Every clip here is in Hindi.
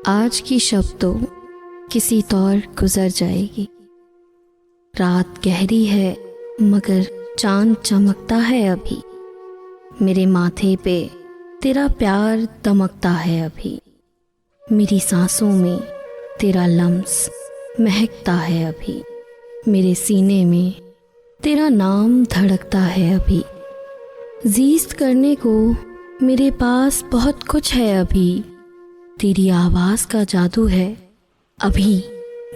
आज की शब तो किसी तौर गुजर जाएगी। रात गहरी है मगर चांद चमकता है अभी। मेरे माथे पे तेरा प्यार दमकता है अभी। मेरी सांसों में तेरा लम्स महकता है अभी। मेरे सीने में तेरा नाम धड़कता है अभी। ज़ीस्त करने को मेरे पास बहुत कुछ है अभी। तेरी आवाज़ का जादू है अभी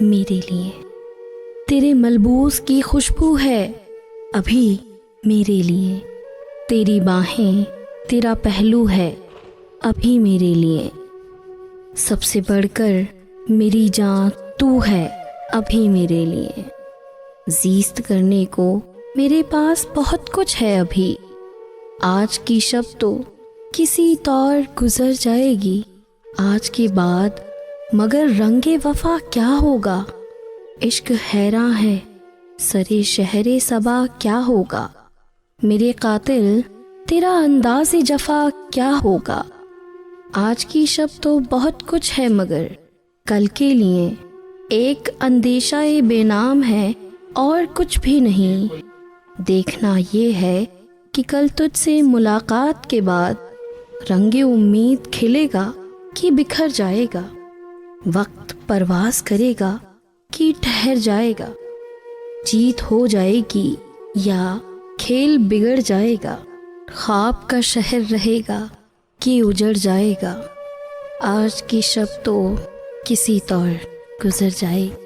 मेरे लिए। तेरे मलबूस की खुशबू है अभी मेरे लिए। तेरी बाहें तेरा पहलू है अभी मेरे लिए। सबसे बढ़कर मेरी जान तू है अभी मेरे लिए। ज़ीस्त करने को मेरे पास बहुत कुछ है अभी। आज की शब तो किसी तौर गुजर जाएगी। आज के बाद मगर रंगे वफा क्या होगा। इश्क हैरां है सरे शहरे सबा क्या होगा। मेरे कातिल तेरा अंदाज़े जफा क्या होगा। आज की शब तो बहुत कुछ है मगर कल के लिए एक अंदेशा ये बेनाम है और कुछ भी नहीं। देखना ये है कि कल तुझसे मुलाकात के बाद रंगे उम्मीद खिलेगा कि बिखर जाएगा। वक्त परवास करेगा कि ठहर जाएगा। जीत हो जाएगी या खेल बिगड़ जाएगा। ख्वाब का शहर रहेगा कि उजड़ जाएगा। आज की शब तो किसी तौर गुजर जाएगी।